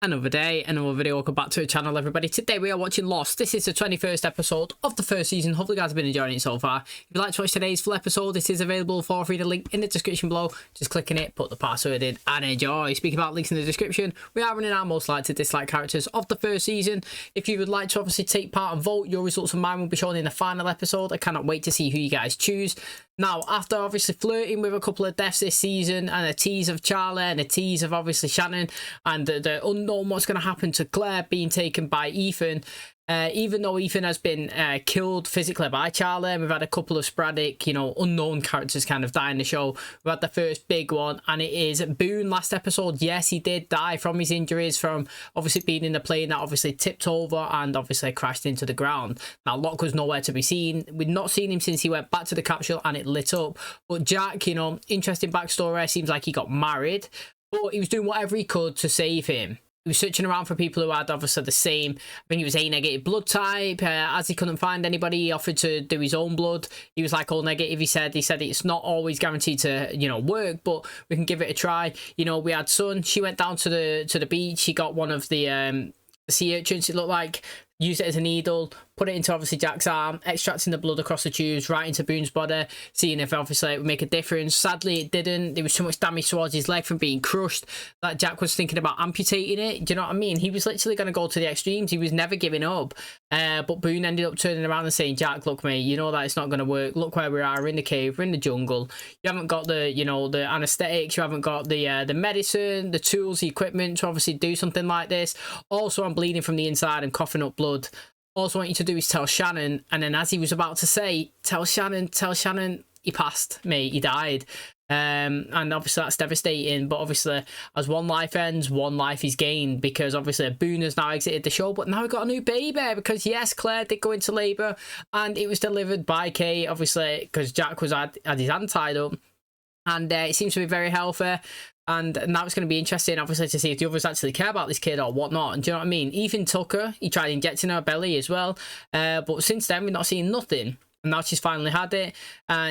Another day, another video. Welcome back to the channel, everybody. Today we are watching Lost. This is the 21st episode of the first season. Hopefully you guys have been enjoying it so far. If you'd like to watch today's full episode, it is available for free. The link in the description below. Just click on it, put the password in, and enjoy. Speaking about links in the description, we are running our most liked to dislike characters of the first season. If you would like to obviously take part and vote, your results and mine will be shown in the final episode. I cannot wait to see who you guys choose. Now, after obviously flirting with a couple of deaths this season and a tease of Charlie and a tease of obviously Shannon and the unknown what's going to happen to Claire being taken by Ethan, even though Ethan has been killed physically by Charlie, and we've had a couple of sporadic, unknown characters kind of die in the show. We've had the first big one, and it is Boone last episode. Yes, he did die from his injuries, from obviously being in the plane that obviously tipped over and obviously crashed into the ground. Now, Locke was nowhere to be seen. We'd not seen him since he went back to the capsule and it lit up. But Jack, interesting backstory. Seems like he got married, but he was doing whatever he could to save him. He was searching around for people who had obviously the same, I think he was A negative blood type. As he couldn't find anybody, he offered to do his own blood. He was like, all negative. He said it's not always guaranteed to, work, but we can give it a try. We had Sun. She went down to the beach. She got one of the sea urchins, it looked like, used it as a needle, put it into obviously Jack's arm, extracting the blood across the tubes right into Boone's body, seeing if obviously it would make a difference. Sadly, it didn't. There was too much damage towards his leg from being crushed that Jack was thinking about amputating it. Do you know what I mean? He was literally going to go to the extremes. He was never giving up. But Boone ended up turning around and saying, Jack, look, mate, you know that it's not going to work. Look where we are, in the cave, we're in the jungle. You haven't got the, the anesthetics, you haven't got the medicine, the tools, the equipment to obviously do something like this. Also, I'm bleeding from the inside and coughing up blood. Also, what you to do is tell Shannon. And then as he was about to say, tell Shannon, he passed, mate, he died. And obviously that's devastating, but obviously as one life ends, one life is gained, because obviously Boone has now exited the show, but now we've got a new baby, because yes, Claire did go into labour and it was delivered by Kate, obviously, because Jack was had his hand tied up, and it seems to be very healthy. And now it's going to be interesting, obviously, to see if the others actually care about this kid or whatnot. And do you know what I mean? Even Tucker, he tried injecting her belly as well. But since then, we've not seen nothing. And now she's finally had it.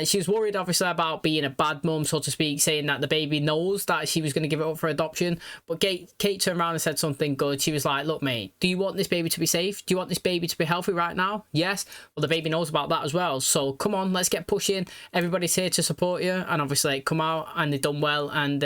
She was worried, obviously, about being a bad mum, so to speak, saying that the baby knows that she was going to give it up for adoption. But Kate turned around and said something good. She was like, look, mate, do you want this baby to be safe? Do you want this baby to be healthy right now? Yes. Well, the baby knows about that as well. So come on, let's get pushing. Everybody's here to support you. And obviously, come out, and they've done well. And,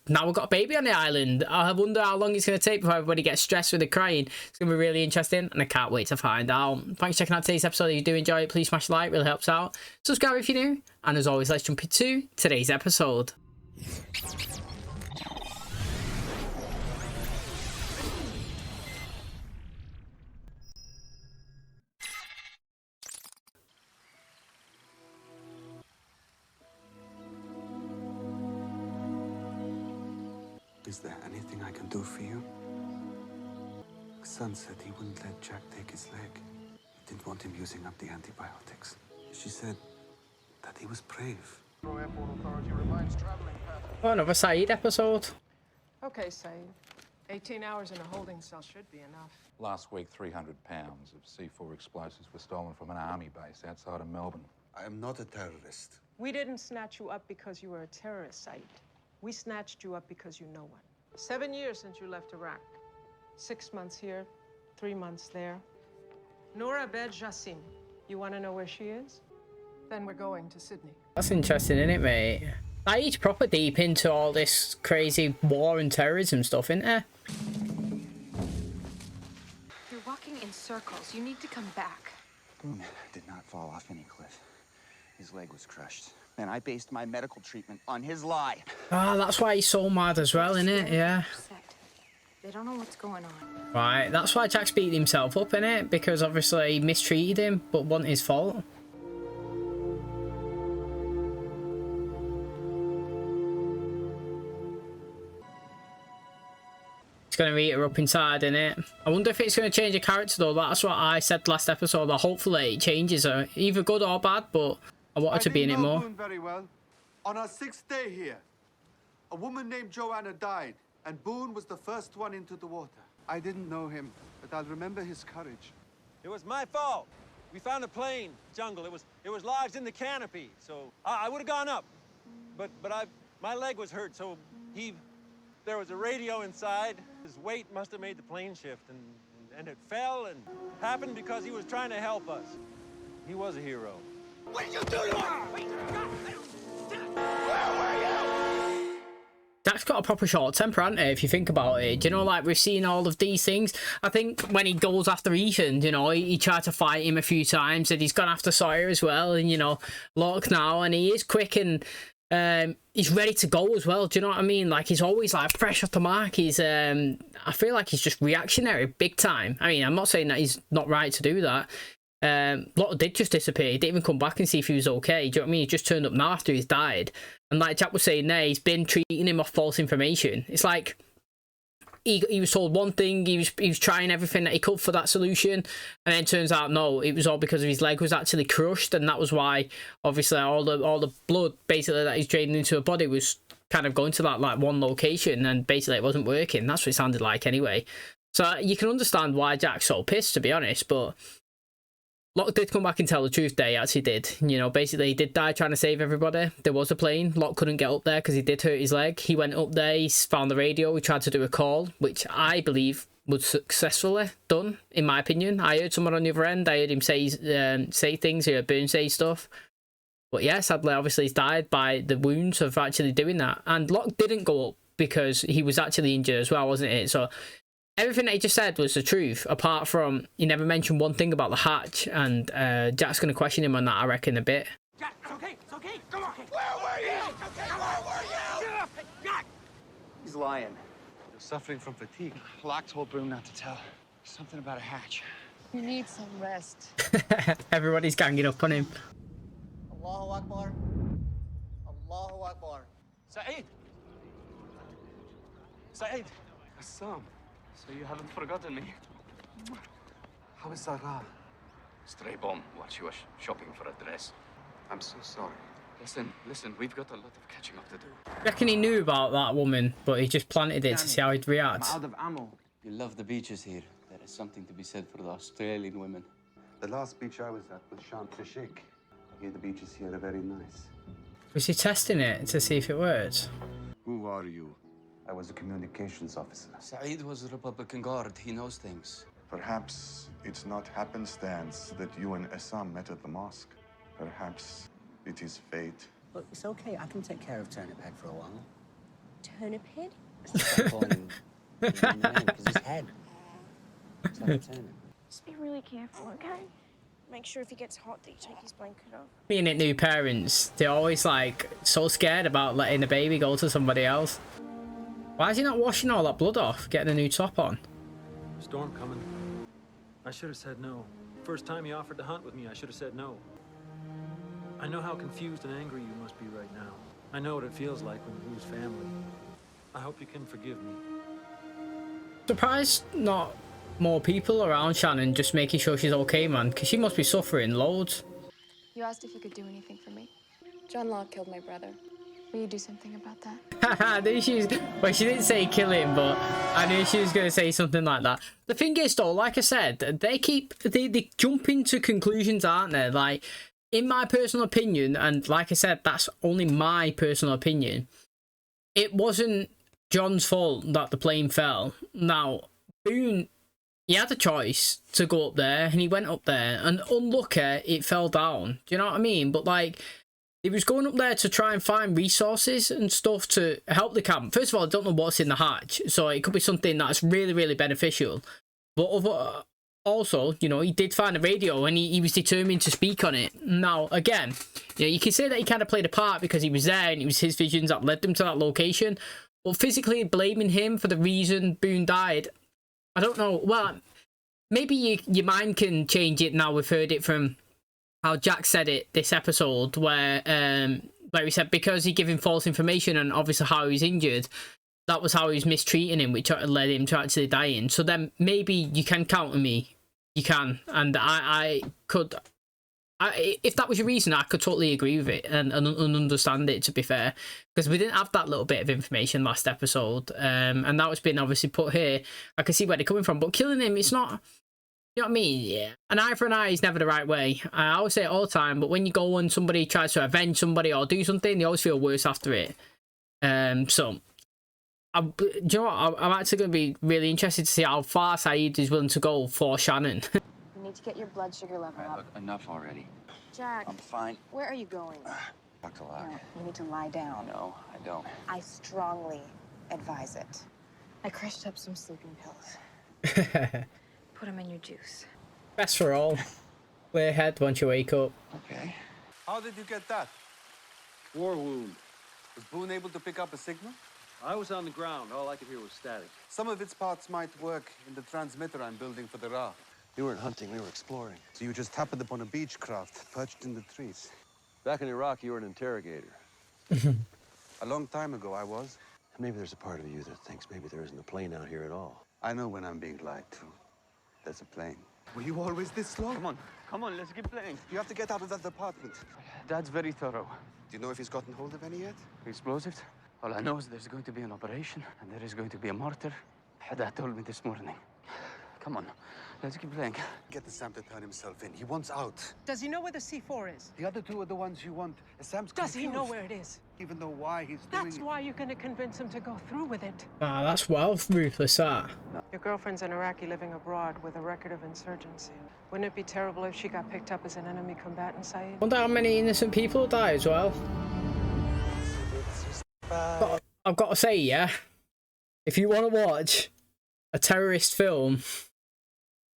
now we've got a baby on the island. I wonder how long it's going to take before everybody gets stressed with the crying. It's going to be really interesting, and I can't wait to find out. Thanks for checking out today's episode. If you do enjoy it, please smash a like, really helps out. Subscribe if you're new, and as always, let's jump into today's episode. Is there anything I can do for you? Son said he wouldn't let Jack take his leg. He didn't want him using up the antibiotics. She said that he was brave. Oh, another Saeed episode. Okay, Saeed. 18 hours in a holding cell should be enough. Last week, 300 pounds of C4 explosives were stolen from an army base outside of Melbourne. I am not a terrorist. We didn't snatch you up because you were a terrorist, Saeed. We snatched you up because you know one. 7 years since you left Iraq. 6 months here, 3 months there. Noura Bed Jassim. You want to know where she is? Then we're going to Sydney. That's interesting, isn't it, mate? Saeed's proper deep into all this crazy war and terrorism stuff, isn't it? You're walking in circles. You need to come back. Boone did not fall off any cliff. His leg was crushed. And I based my medical treatment on his lie. Ah, that's why he's so mad as well, isn't it? Yeah. They don't know what's going on. Right, that's why Jack's beating himself up, innit? Because obviously he mistreated him, but wasn't his fault. It's going to eat her up inside, innit? I wonder if it's going to change her character, though. That's what I said last episode, that hopefully it changes her. Either good or bad, but I want her to be in it more. Boone very well. On our 6th day here, a woman named Joanna died, and Boone was the first one into the water. I didn't know him, but I'll remember his courage. It was my fault. We found a plane, jungle. It was lodged in the canopy, so I would have gone up, but my leg was hurt, so he There was a radio inside. His weight must have made the plane shift, and it fell, and happened because he was trying to help us. He was a hero. What did you do to him? Jack's got a proper short temper, hasn't he, if you think about it? You know, like, we've seen all of these things. I think when he goes after Ethan, you know, he tried to fight him a few times, and he's gone after Sawyer as well, and, you know, Locke now, and he is quick, and he's ready to go as well. Do you know what I mean? Like, he's always, like, fresh off the mark. He's, I feel like he's just reactionary, big time. I mean, I'm not saying that he's not right to do that. Locke did just disappear. He didn't even come back and see if he was okay. Do you know what I mean? He just turned up now after he's died. And like Jack was saying there, he's been treating him off false information. It's like he was told one thing, he was trying everything that he could for that solution, and then turns out no, it was all because of his leg was actually crushed, and that was why obviously all the blood basically that he's draining into her body was kind of going to that like one location, and basically it wasn't working. That's what it sounded like anyway. So you can understand why Jack's so pissed, to be honest, but Locke did come back and tell the truth there, he actually did. You know, basically he did die trying to save everybody. There was a plane. Locke couldn't get up there because he did hurt his leg. He went up there, he found the radio, he tried to do a call, which I believe was successfully done, in my opinion. I heard someone on the other end, I heard him say things, I heard Boone say stuff. But yeah, sadly, obviously he's died by the wounds of actually doing that. And Locke didn't go up because he was actually injured as well, wasn't it? So everything that he just said was the truth, apart from he never mentioned one thing about the hatch, and Jack's going to question him on that, I reckon, a bit. Jack, it's okay, it's okay. Come on. Where were you? Where were you? Jack! He's lying. You're suffering from fatigue. Locke told Boone not to tell. Something about a hatch. You need some rest. Everybody's ganging up on him. Allahu Akbar. Allahu Akbar. Saeed! Saeed! Assam, so you haven't forgotten me. How is Sarah? Stray bomb while she was shopping for a dress. I'm so sorry. Listen, we've got a lot of catching up to do. I reckon he knew about that woman, but he just planted it to see how he'd react. I'm out of ammo. You love the beaches here. There is something to be said for the Australian women. The last beach I was at was Sharm el-Sheikh. I hear the beaches here are very nice. Was he testing it to see if it worked? Who are you? I was a communications officer. Saeed was a Republican Guard. He knows things. Perhaps it's not happenstance that you and Assam met at the mosque. Perhaps it is fate. Look, it's okay. I can take care of Turnip Head for a while. Turnip Head? Calling him because his head. It's like a turnip. Just be really careful, okay? Make sure if he gets hot that you take his blanket off. Being it new parents, they're always like so scared about letting the baby go to somebody else. Why is he not washing all that blood off, getting a new top on? Storm coming. I should have said no. First time he offered to hunt with me, I should have said no. I know how confused and angry you must be right now. I know what it feels like when you lose family. I hope you can forgive me. Surprised not more people around Shannon just making sure she's okay, man, because she must be suffering loads. You asked if you could do anything for me. John Locke killed my brother. Will you do something about that? I knew she was, well, she didn't say kill him, but I knew she was going to say something like that. The thing is, though, like I said, they jump into conclusions, aren't they? Like, in my personal opinion, and like I said, that's only my personal opinion, it wasn't John's fault that the plane fell. Now, Boone, he had a choice to go up there, and he went up there, and unlucky, it fell down. Do you know what I mean? But, like, he was going up there to try and find resources and stuff to help the camp. First of all, I don't know what's in the hatch, so it could be something that's really, really beneficial. But also, you know, he did find a radio, and he was determined to speak on it. Now, again, you know, you can say that he kind of played a part because he was there, and it was his visions that led them to that location. But physically blaming him for the reason Boone died, I don't know. Well, maybe your mind can change it now. We've heard it from how Jack said it this episode, where he said because he gave him false information and obviously how he was injured, that was how he was mistreating him, which led him to actually dying. So then maybe you can counter me. You can. And I could... if that was your reason, I could totally agree with it and understand it, to be fair. Because we didn't have that little bit of information last episode. And that was being obviously put here. I can see where they're coming from. But killing him, it's not... You know what I mean? Yeah. An eye for an eye is never the right way. I always say it all the time, but when you go and somebody tries to avenge somebody or do something, they always feel worse after it. So, do you know what? I'm actually going to be really interested to see how far Saeed is willing to go for Shannon. You need to get your blood sugar level up. Look, enough already. Jack, I'm fine. where are you going? Talk to Locke. No, you need to lie down. No, I don't. I strongly advise it. I crushed up some sleeping pills. Put them in your juice. Best for all. Clear head once you wake up. Okay. How did you get that? War wound. Was Boone able to pick up a signal? I was on the ground. All I could hear was static. Some of its parts might work in the transmitter I'm building for the Ra. We weren't hunting, we were exploring. So you just happened upon a beechcraft perched in the trees. Back in Iraq, you were an interrogator. A long time ago, I was. Maybe there's a part of you that thinks maybe there isn't a plane out here at all. I know when I'm being lied to. There's a plane. Were you always this slow? Come on, let's get playing. You have to get out of that apartment. Dad's very thorough. Do you know if he's gotten hold of any yet? Explosives? All I know is there's going to be an operation, and there is going to be a martyr. Dad told me this morning. Come on, let's keep playing. Get the Sam to turn himself in. He wants out. Does he know where the C4 is? The other two are the ones you want. Sam's Does he know confused. where it is? Even though why he's doing That's it. why you're going to convince him to go through with it. Ah, that's well ruthless, that. Your girlfriend's an Iraqi living abroad with a record of insurgency. Wouldn't it be terrible if she got picked up as an enemy combatant, Saeed? Wonder how many innocent people die as well. But I've got to say, yeah, if you want to watch a terrorist film,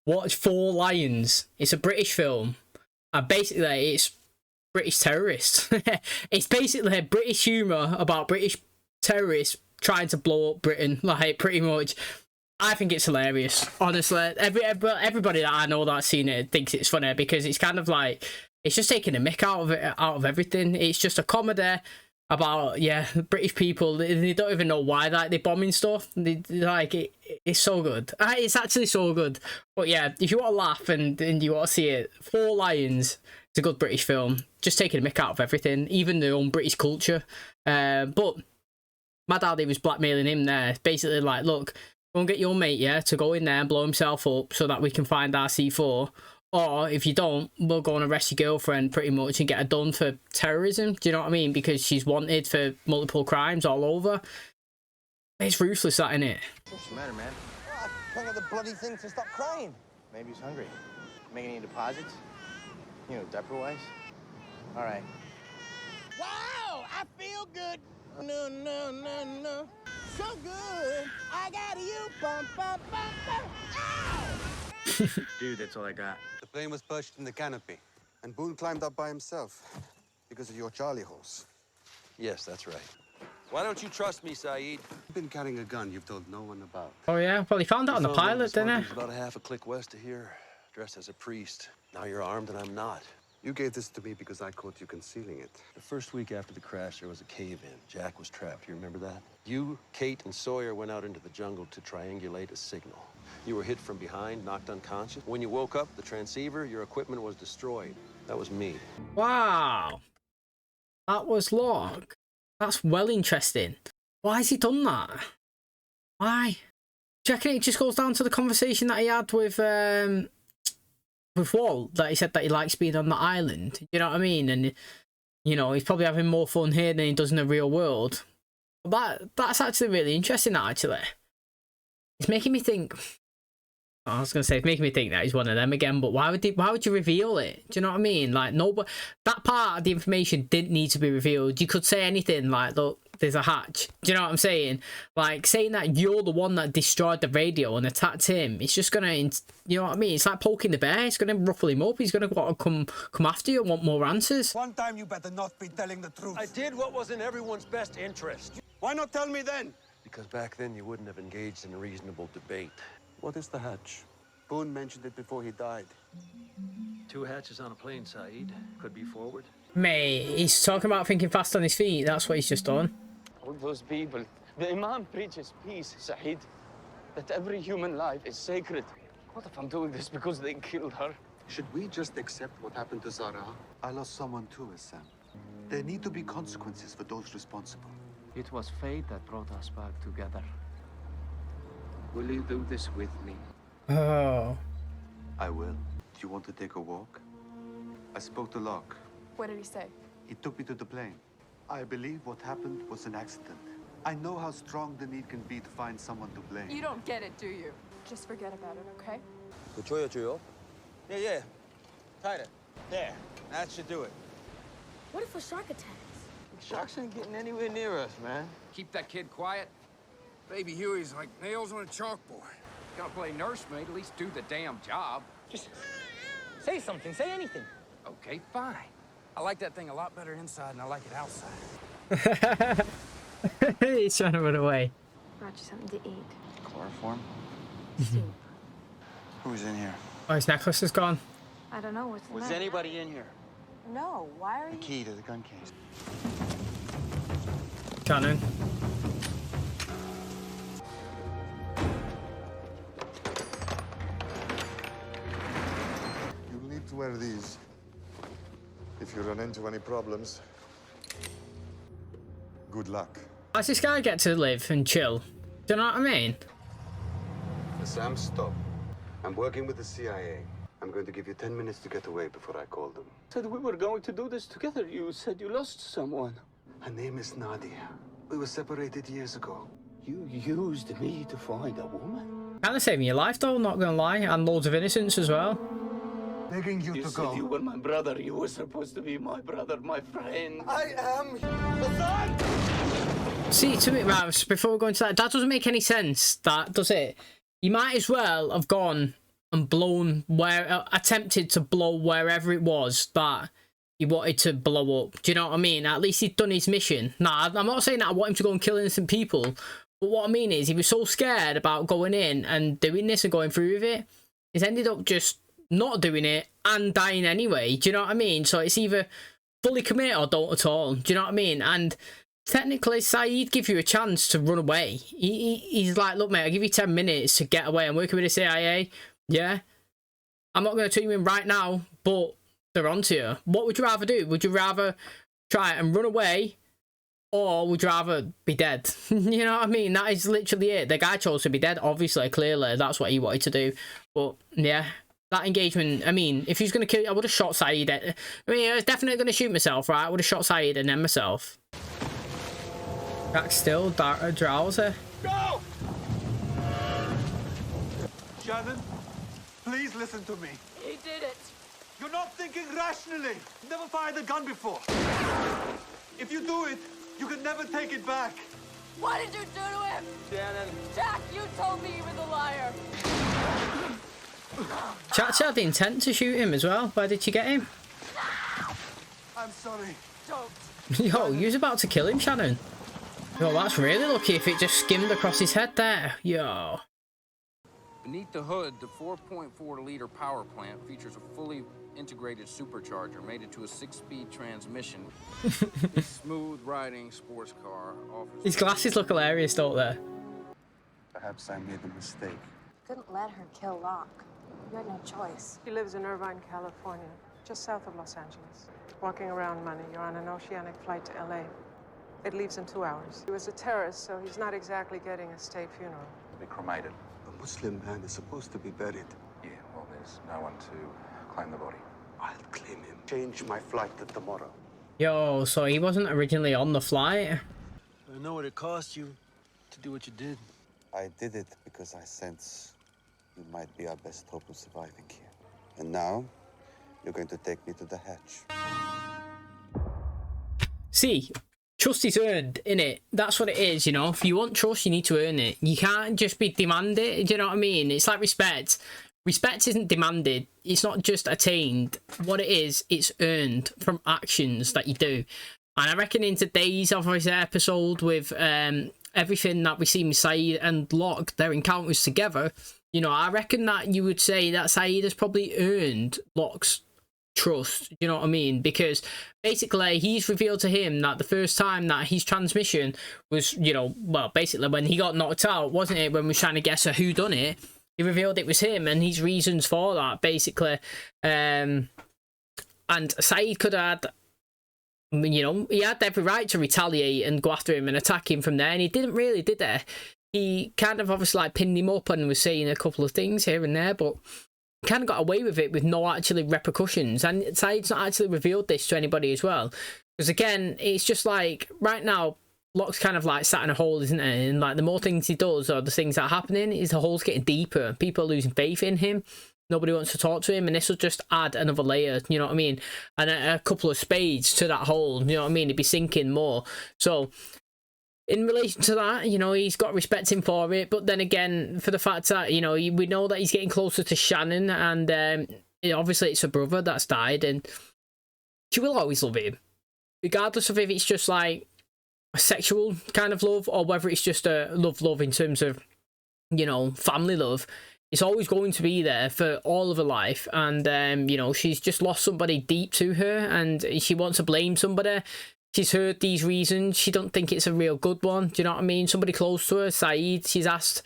watch Four Lions. It's a British film, and basically it's British terrorists. It's basically British humour about British terrorists trying to blow up Britain, like, pretty much. I think it's hilarious, honestly. Everybody that I know that's seen it thinks it's funny, because it's kind of like, it's just taking a mick out of everything. It's just a comedy about, yeah, British people. They don't even know why, like, they're bombing stuff. It's so good. It's actually so good. But yeah, if you want to laugh and you want to see it, Four Lions, it's a good British film. Just taking a mick out of everything, even their own British culture. But my dad, he was blackmailing him there. Basically like, look, go and get your mate, yeah, to go in there and blow himself up so that we can find our C4. Or if you don't, we'll go and arrest your girlfriend pretty much and get her done for terrorism. Do you know what I mean? Because she's wanted for multiple crimes all over. It's ruthless, that, innit? What's the matter, man? Oh, I pointed the bloody thing to stop crying. Maybe he's hungry. Making any deposits? You know, diaper-wise? All right. Wow, I feel good. No, no, no, no. So good. I got you. Bum, bum, bum, bum. Ow! Dude, that's all I got. The plane was perched in the canopy, and Boone climbed up by himself because of your Charlie horse. Yes, that's right. Why don't you trust me, Saeed? You've been carrying a gun you've told no one about. Oh yeah, well he found out on the pilot, didn't he? About a half a click west of here, dressed as a priest. Now you're armed and I'm not. You gave this to me because I caught you concealing it. The first week after the crash, there was a cave-in. Jack was trapped. You remember that? You, Kate, and Sawyer went out into the jungle to triangulate a signal. You were hit from behind, knocked unconscious. When you woke up, the transceiver, your equipment was destroyed. That was me. Wow. That was Locke. That's well interesting. Why has he done that? Why? Do you reckon it just goes down to the conversation that he had with Walt, that he said that he likes being on the island? You know what I mean? And, you know, he's probably having more fun here than he does in the real world. That's actually really interesting, actually. It's making me think... I was going to say, it's making me think that he's one of them again, but why would you reveal it? Do you know what I mean? Like, that part of the information didn't need to be revealed. You could say anything like, look, there's a hatch. Do you know what I'm saying? Like, saying that you're the one that destroyed the radio and attacked him, it's just going to, you know what I mean? It's like poking the bear. It's going to ruffle him up. He's going to want to come after you and want more answers. One time you better not be telling the truth. I did what was in everyone's best interest. Why not tell me then? Because back then you wouldn't have engaged in a reasonable debate. What is the hatch? Boone mentioned it before he died. 2 hatches on a plane, Saeed. Could be forward. Mate, he's talking about thinking fast on his feet. That's what he's just done. All those people. The Imam preaches peace, Saeed. That every human life is sacred. What if I'm doing this because they killed her? Should we just accept what happened to Zara? I lost someone too, Sam. There need to be consequences for those responsible. It was fate that brought us back together. Will you do this with me? Oh. I will. Do you want to take a walk? I spoke to Locke. What did he say? He took me to the plane. I believe what happened was an accident. I know how strong the need can be to find someone to blame. You don't get it, do you? Just forget about it, okay? 조여. Yeah. Tighter. There. That should do it. What if a shark attacks? Sharks ain't getting anywhere near us, man. Keep that kid quiet. Baby Huey's like nails on a chalkboard. Gonna play nursemaid, at least do the damn job. Just say something, say anything. Okay, fine. I like that thing a lot better inside than I like it outside. He's trying to run away. Brought you something to eat. Chloroform? Soup. Who's in here? Oh, his necklace is gone. I don't know what's the Was matter. anybody in here? No, why are The you... key to the gun case. Shannon. You'll need to wear these if you run into any problems. Good luck. How's this guy get to live and chill? Do you know what I mean? Sam, stop. I'm working with the CIA. I'm going to give you 10 minutes to get away before I call them. Said we were going to do this together. You said you lost someone. Her name is Nadia. We were separated years ago. You used me to find a woman? Kind of saving your life though, not gonna lie, and loads of innocence as well. Begging you to said go. you were my brother. You were supposed to be my brother, my friend. I am the son! See, to me, right, before we go into that doesn't make any sense, that, does it? You might as well have gone and blown attempted to blow wherever it was that he wanted to blow up. Do you know what I mean? At least he'd done his mission. Nah, I'm not saying that I want him to go and kill innocent people, but what I mean is he was so scared about going in and doing this and going through with it, he's ended up just not doing it and dying anyway. Do you know what I mean? So it's either fully commit or don't at all. Do you know what I mean? And technically, Saeed give you a chance to run away. He's like, look, mate, I'll give you 10 minutes to get away. I'm working with the CIA. Yeah? I'm not going to turn you in right now, but they're onto you. What would you rather do? Would you rather try and run away, or would you rather be dead? You know what I mean? That is literally it. The guy chose to be dead, obviously, clearly. That's what he wanted to do. But, yeah. That engagement, I mean, if he was going to kill you, I would have shot Saeed. I mean, I was definitely going to shoot myself, right? I would have shot Saeed and then myself. Jack's still drowsy. Go! Shannon, please listen to me. He did it. You're not thinking rationally. You've never fired a gun before. If you do it, you can never take it back. What did you do to him? Shannon. Jack, you told me he was a liar. Chatty had the intent to shoot him as well. Where did you get him? I'm sorry. Don't. Yo, you was about to kill him, Shannon. Yo, that's really lucky if it just skimmed across his head there. Yo. Beneath the hood, the 4.4-liter power plant features a fully integrated supercharger mated to a 6-speed transmission. This smooth-riding sports car offers... His glasses look hilarious, don't they? Perhaps I made a mistake. Couldn't let her kill Locke. You had no choice. He lives in Irvine, California, just south of Los Angeles. Walking around money. You're on an oceanic flight to LA. It leaves in 2 hours. He was a terrorist, so he's not exactly getting a state funeral. Be cremated. A Muslim man is supposed to be buried. Yeah, well, there's no one to claim the body. I'll claim him. Change my flight to tomorrow. Yo, so he wasn't originally on the flight. I know what it cost you to do what you did. I did it because I sense you might be our best hope of surviving here. And now, you're going to take me to the hatch. See, trust is earned, innit? That's what it is, you know? If you want trust, you need to earn it. You can't just be demanded, do you know what I mean? It's like respect. Respect isn't demanded. It's not just attained. What it is, it's earned from actions that you do. And I reckon in today's obviously episode with everything that we see with Saeed and Locke, their encounters together, you know, I reckon that you would say that Saeed has probably earned Locke's trust, you know what I mean? Because basically he's revealed to him that the first time that his transmission was, you know, well, basically when he got knocked out, wasn't it, when we were trying to guess a who done it, he revealed it was him and his reasons for that, basically. And Saeed could have had, you know, he had every right to retaliate and go after him and attack him from there, and he didn't really, did he? He kind of obviously like pinned him up and was saying a couple of things here and there, but kind of got away with it with no actually repercussions. And Saeed's not actually revealed this to anybody as well, because again, it's just like right now Locke's kind of like sat in a hole, isn't it? And like the more things he does or the things that are happening, is the hole's getting deeper. People are losing faith in him. Nobody wants to talk to him, and this will just add another layer, you know what I mean? And a couple of spades to that hole, you know what I mean? It'd be sinking more. So in relation to that, you know, he's got respect him for it. But then again, for the fact that, you know, we know that he's getting closer to Shannon, and obviously it's her brother that's died, and she will always love him, regardless of if it's just like a sexual kind of love or whether it's just a love in terms of, you know, family love. It's always going to be there for all of her life. And, you know, she's just lost somebody deep to her, and she wants to blame somebody. She's heard these reasons. She don't think it's a real good one. Do you know what I mean? Somebody close to her, Saeed, she's asked,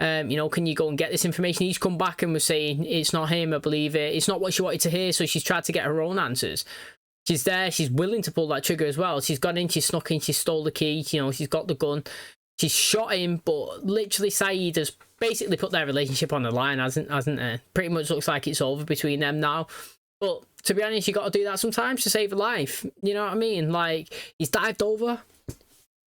you know, can you go and get this information? He's come back and was saying, it's not him, I believe it. It's not what she wanted to hear, so she's tried to get her own answers. She's there. She's willing to pull that trigger as well. She's gone in, she's snuck in, she stole the key. You know, she's got the gun. She's shot him, but literally Saeed has basically put their relationship on the line, hasn't it? Pretty much looks like it's over between them now. But to be honest, you got to do that sometimes to save a life. You know what I mean? Like, he's dived over,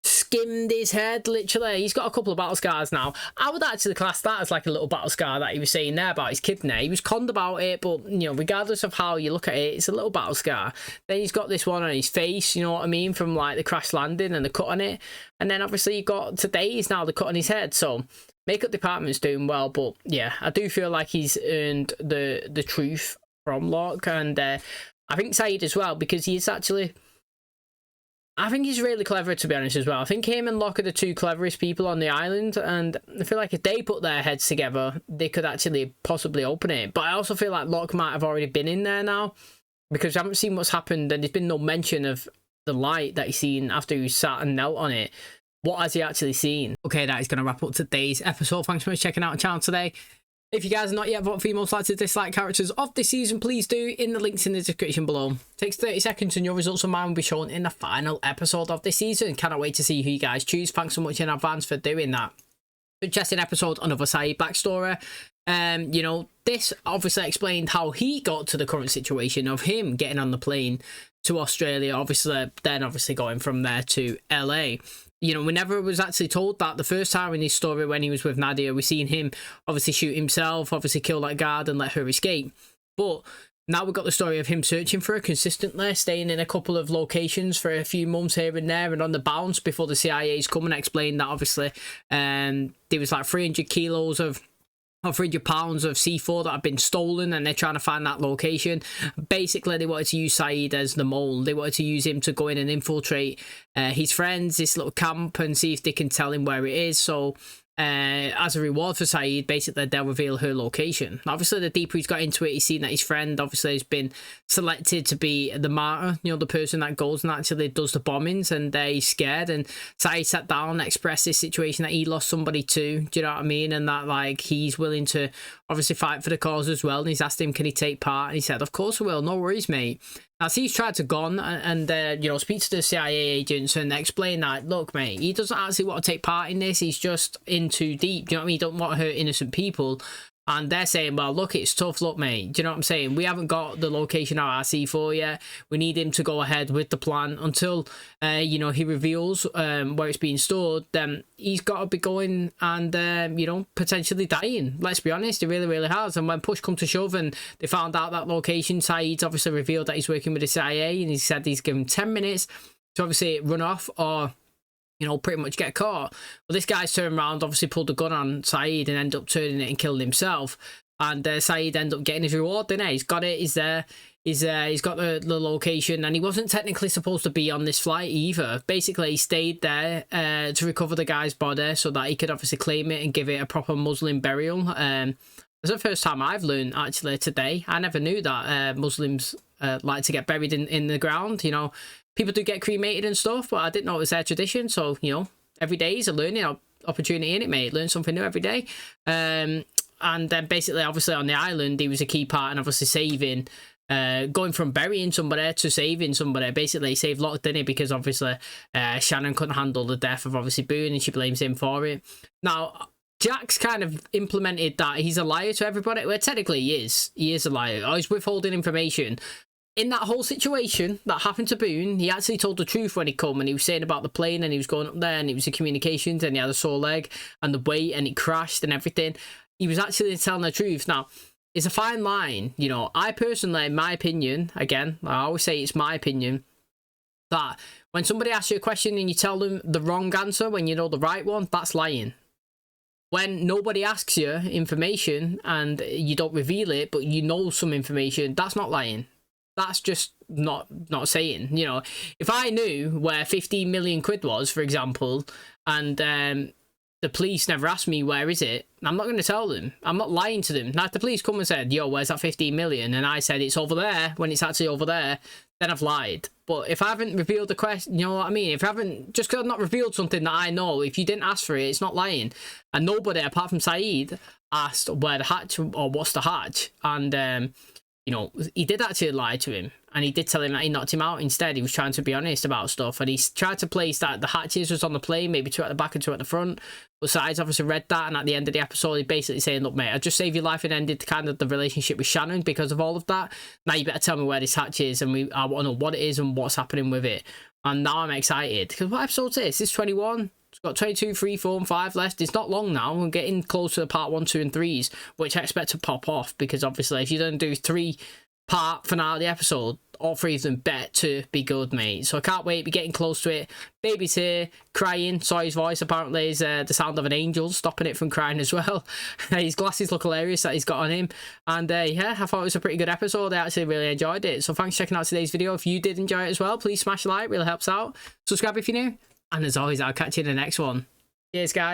skimmed his head, literally. He's got a couple of battle scars now. I would actually class that as like a little battle scar that he was saying there about his kidney. He was conned about it, but, you know, regardless of how you look at it, it's a little battle scar. Then he's got this one on his face, you know what I mean, from like the crash landing and the cut on it. And then obviously you got today's now the cut on his head. So makeup department's doing well, but yeah, I do feel like he's earned the truth from Locke. And I think Saeed as well, because he's actually, I think he's really clever, to be honest, as well. I think him and Locke are the two cleverest people on the island, and I feel like if they put their heads together, they could actually possibly open it. But I also feel like Locke might have already been in there now, because I haven't seen what's happened, and there's been no mention of the light that he's seen after he sat and knelt on it. What has he actually seen? Okay, that is going to wrap up today's episode. Thanks so much for checking out the channel today. If you guys are not yet voted for your most likely to dislike characters of this season, please do in the links in the description below. It takes 30 seconds and your results of mine will be shown in the final episode of this season. Cannot wait to see who you guys choose. Thanks so much in advance for doing that. Interesting episode, another Saeed backstory. You know, this obviously explained how he got to the current situation of him getting on the plane to Australia, obviously, then obviously going from there to LA. You know, we never was actually told that the first time in his story when he was with Nadia. We seen him obviously shoot himself, obviously kill that guard and let her escape. But now we've got the story of him searching for her consistently, staying in a couple of locations for a few months here and there, and on the bounce before the CIA's come and explained that obviously there was like 300 kilos of 300 pounds of C4 that have been stolen, and they're trying to find that location. Basically, they wanted to use Saeed as the mole. They wanted to use him to go in and infiltrate his friends, this little camp, and see if they can tell him where it is. So as a reward for Saeed, basically they'll reveal her location. Obviously, the deeper he's got into it, he's seen that his friend obviously has been selected to be the martyr, you know, the person that goes and actually does the bombings, and he's scared. And Saeed sat down and expressed this situation that he lost somebody too, do you know what I mean? And that like he's willing to obviously fight for the cause as well. And he's asked him, can he take part? And he said, of course I will, no worries, mate. As he's tried to go on and you know, speak to the CIA agents and explain that, look, mate, he doesn't actually want to take part in this. He's just in too deep. Do you know what I mean? He don't want to hurt innocent people. And they're saying, well, look, it's tough. Look, mate, do you know what I'm saying? We haven't got the location of our C4 yet. We need him to go ahead with the plan until, you know, he reveals where it's being stored. Then he's got to be going and, you know, potentially dying. Let's be honest, he really, really has. And when push comes to shove and they found out that location, Saeed's obviously revealed that he's working with the CIA, and he said he's given 10 minutes to obviously run off or, you know, pretty much get caught. Well, this guy's turned around, obviously pulled the gun on Saeed and ended up turning it and killing himself. And Saeed ended up getting his reward, didn't he? He's got it, he's there. He's got the location, and he wasn't technically supposed to be on this flight either. Basically, he stayed there to recover the guy's body so that he could obviously claim it and give it a proper Muslim burial. It's the first time I've learned, actually, today. I never knew that Muslims like to get buried in the ground, you know. People do get cremated and stuff, but I didn't know it was their tradition. So, you know, every day is a learning opportunity in it, mate. Learn something new every day. And then basically, obviously, on the island, he was a key part in obviously saving, going from burying somebody to saving somebody. Basically, he saved Locke, didn't he? Because obviously, Shannon couldn't handle the death of obviously Boone, and she blames him for it. Now, Jack's kind of implemented that he's a liar to everybody. Well, technically, he is. He is a liar. Or he's withholding information. in that whole situation that happened to Boone, he actually told the truth when he come, and he was saying about the plane, and he was going up there, and it was the communications, and he had a sore leg, and the weight, and it crashed, and everything. He was actually telling the truth. Now, it's a fine line, you know. I personally, in my opinion, again, I always say it's my opinion, that when somebody asks you a question and you tell them the wrong answer when you know the right one, that's lying. When nobody asks you information and you don't reveal it, but you know some information, that's not lying. That's just not saying, you know. If I knew where 15 million quid was, for example, and the police never asked me where is it, I'm not going to tell them. I'm not lying to them. Now, if the police come and said, yo, where's that 15 million? And I said it's over there when it's actually over there, then I've lied. But if I haven't revealed the question, you know what I mean? If I haven't, just because I've not revealed something that I know, if you didn't ask for it, it's not lying. And nobody, apart from Saeed, asked where the hatch, or what's the hatch. And, you know, he did actually lie to him, and he did tell him that he knocked him out instead. He was trying to be honest about stuff, and he tried to place that the hatches was on the plane, maybe 2 at the back and 2 at the front. But Saeed's obviously read that, and at the end of the episode, he basically saying, look, mate, I just saved your life and ended kind of the relationship with Shannon because of all of that. Now you better tell me where this hatch is, and I want to know what it is and what's happening with it. And now I'm excited, because what episode is this? It's 21. It's got 22, 3, 4, and 5 left. It's not long now. We're getting close to the part 1, 2, and 3s, which I expect to pop off, because obviously if you don't do 3-part finale episode, all 3 of them bet to be good, mate. So I can't wait. We're getting close to it. Baby's here, crying. Saw his voice apparently is the sound of an angel, stopping it from crying as well. His glasses look hilarious that he's got on him. And yeah, I thought it was a pretty good episode. I actually really enjoyed it. So thanks for checking out today's video. If you did enjoy it as well, please smash a like. Really helps out. Subscribe if you're new. And as always, I'll catch you in the next one. Cheers, guys.